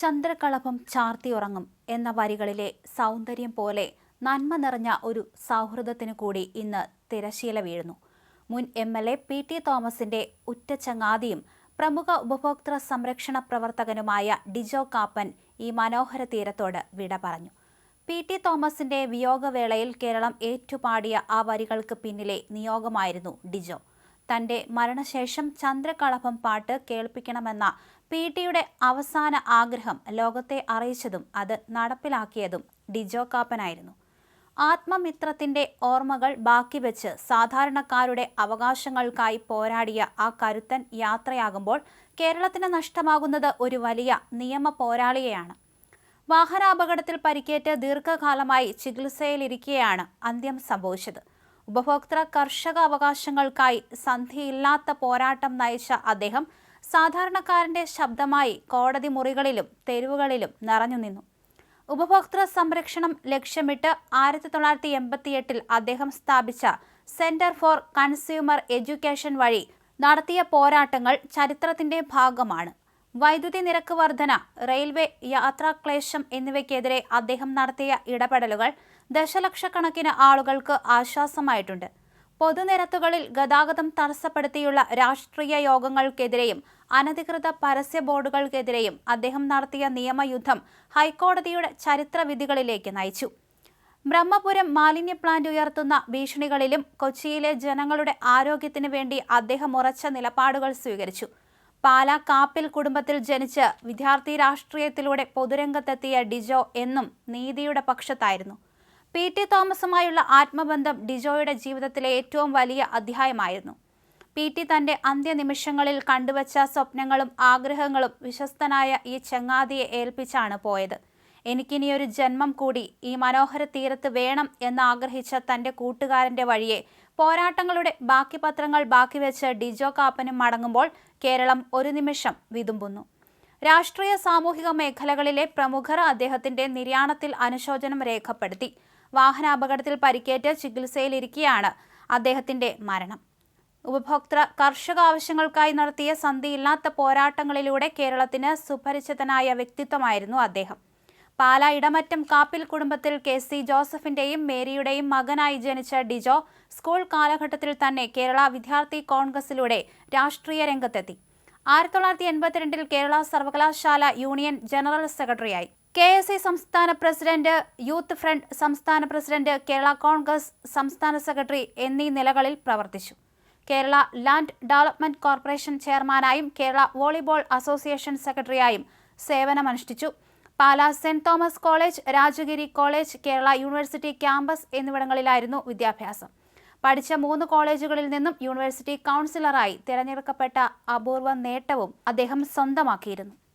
ചന്ദ്രകളഭം ചാർത്തിയുറങ്ങും എന്ന വരികളിലെ സൗന്ദര്യം പോലെ നന്മ നിറഞ്ഞ ഒരു സൗഹൃദത്തിനു കൂടി ഇന്ന് തിരശീല വീഴുന്നു. മുൻ MLA PT തോമസിന്റെ ഉറ്റ ചങ്ങാതിയും പ്രമുഖ ഉപഭോക്തൃ സംരക്ഷണ പ്രവർത്തകനുമായ ഡിജോ കാപ്പൻ ഈ മനോഹര തീരത്തോട് വിട പറഞ്ഞു. PT തോമസിന്റെ വിയോഗവേളയിൽ കേരളം ഏറ്റുപാടിയ ആ വരികൾക്ക് പിന്നിലെ നിയോഗമായിരുന്നു ഡിജോ. തന്റെ മരണശേഷം ചന്ദ്രകളഭം പാട്ട് കേൾപ്പിക്കണമെന്ന PT-യുടെ അവസാന ആഗ്രഹം ലോകത്തെ അറിയിച്ചതും അത് നടപ്പിലാക്കിയതും ഡിജോ കാപ്പനായിരുന്നു. ആത്മമിത്രത്തിന്റെ ഓർമ്മകൾ ബാക്കിവെച്ച് സാധാരണക്കാരുടെ അവകാശങ്ങൾക്കായി പോരാടിയ ആ കരുത്തൻ യാത്രയാകുമ്പോൾ കേരളത്തിന് നഷ്ടമാകുന്നത് ഒരു വലിയ നിയമ പോരാളിയെയാണ്. വാഹനാപകടത്തിൽ പരിക്കേറ്റ് ദീർഘകാലമായി ചികിത്സയിലിരിക്കെയാണ് അന്ത്യം സംഭവിച്ചത്. ഉപഭോക്തൃ കർഷക അവകാശങ്ങൾക്കായി സന്ധിയില്ലാത്ത പോരാട്ടം നയിച്ച അദ്ദേഹം സാധാരണക്കാരന്റെ ശബ്ദമായി കോടതി മുറികളിലും തെരുവുകളിലും നിറഞ്ഞുനിന്നു. ഉപഭോക്തൃ സംരക്ഷണം ലക്ഷ്യമിട്ട് 1988 അദ്ദേഹം സ്ഥാപിച്ച സെന്റർ ഫോർ കൺസ്യൂമർ എഡ്യൂക്കേഷൻ വഴി നടത്തിയ പോരാട്ടങ്ങൾ ചരിത്രത്തിന്റെ ഭാഗമാണ്. വൈദ്യുതി നിരക്ക് വർധന, റെയിൽവേ യാത്രാക്ലേശം എന്നിവയ്ക്കെതിരെ അദ്ദേഹം നടത്തിയ ഇടപെടലുകൾ ദശലക്ഷക്കണക്കിന് ആളുകൾക്ക് ആശ്വാസമായിട്ടുണ്ട്. പൊതുനിരത്തുകളിൽ ഗതാഗതം തടസ്സപ്പെടുത്തിയുള്ള രാഷ്ട്രീയ യോഗങ്ങൾക്കെതിരെയും അനധികൃത പരസ്യ ബോർഡുകൾക്കെതിരെയും അദ്ദേഹം നടത്തിയ നിയമയുദ്ധം ഹൈക്കോടതിയുടെ ചരിത്രവിധികളിലേക്ക് നയിച്ചു. ബ്രഹ്മപുരം മാലിന്യ പ്ലാന്റ് ഉയർത്തുന്ന ഭീഷണികളിലും കൊച്ചിയിലെ ജനങ്ങളുടെ ആരോഗ്യത്തിനു വേണ്ടി അദ്ദേഹം ഉറച്ച നിലപാടുകൾ സ്വീകരിച്ചു. പാലാ കാപ്പിൽ കുടുംബത്തിൽ ജനിച്ച് വിദ്യാർത്ഥി രാഷ്ട്രീയത്തിലൂടെ പൊതുരംഗത്തെത്തിയ ഡിജോ എന്നും നീതിയുടെ പക്ഷത്തായിരുന്നു. PT തോമസുമായുള്ള ആത്മബന്ധം ഡിജോയുടെ ജീവിതത്തിലെ ഏറ്റവും വലിയ അധ്യായമായിരുന്നു. PT തന്റെ അന്ത്യനിമിഷങ്ങളിൽ കണ്ടുവച്ച സ്വപ്നങ്ങളും ആഗ്രഹങ്ങളും വിശ്വസ്തനായ ഈ ചങ്ങാതിയെ ഏൽപ്പിച്ചാണ് പോയത്. എനിക്കിനിയൊരു ജന്മം കൂടി ഈ മനോഹര തീരത്ത് വേണം എന്നാഗ്രഹിച്ച തന്റെ കൂട്ടുകാരന്റെ വഴിയെ പോരാട്ടങ്ങളുടെ ബാക്കി പത്രങ്ങൾ ബാക്കിവെച്ച് ഡിജോ കാപ്പനും മടങ്ങുമ്പോൾ കേരളം ഒരു നിമിഷം വിതുമ്പുന്നു. രാഷ്ട്രീയ സാമൂഹിക മേഖലകളിലെ പ്രമുഖർ അദ്ദേഹത്തിന്റെ നിര്യാണത്തിൽ അനുശോചനം രേഖപ്പെടുത്തി. വാഹനാപകടത്തിൽ പരിക്കേറ്റ് ചികിത്സയിലിരിക്കെയാണ് അദ്ദേഹത്തിന്റെ മരണം. ഉപഭോക്തൃ കർഷക ആവശ്യങ്ങൾക്കായി നടത്തിയ സന്ധിയില്ലാത്ത പോരാട്ടങ്ങളിലൂടെ കേരളത്തിന് സുപരിചിതനായ വ്യക്തിത്വമായിരുന്നു അദ്ദേഹം. പാലാ ഇടമറ്റം കാപ്പിൽ കുടുംബത്തിൽ KC ജോസഫിന്റെയും മേരിയുടെയും മകനായി ജനിച്ച ഡിജോ സ്കൂൾ കാലഘട്ടത്തിൽ തന്നെ കേരള വിദ്യാർത്ഥി കോൺഗ്രസിലൂടെ രാഷ്ട്രീയ രംഗത്തെത്തി. 1982 കേരള സർവകലാശാല യൂണിയൻ ജനറൽ സെക്രട്ടറിയായി. KSE സംസ്ഥാന പ്രസിഡന്റ്, യൂത്ത് ഫ്രണ്ട് സംസ്ഥാന പ്രസിഡന്റ്, കേരള കോൺഗ്രസ് സംസ്ഥാന സെക്രട്ടറി എന്നീ നിലകളിൽ പ്രവർത്തിച്ചു. കേരള ലാൻഡ് ഡെവലപ്മെന്റ് കോർപ്പറേഷൻ ചെയർമാനായും കേരള വോളിബോൾ അസോസിയേഷൻ സെക്രട്ടറിയായും സേവനമനുഷ്ഠിച്ചു. Pala saint Thomas college, Rajagiri college, Kerala university campus എന്നിവിടങ്ങളിലായിരുന്നു വിദ്യാഭ്യാസം. പഠിച്ച 3 കോളേജുകളിൽ നിന്നും യൂണിവേഴ്സിറ്റി കൗൺസിലറായി തിരഞ്ഞെടുക്കപ്പെട്ട അപൂർവ നേട്ടവും അദ്ദേഹം സ്വന്തമാക്കിയിരുന്നു.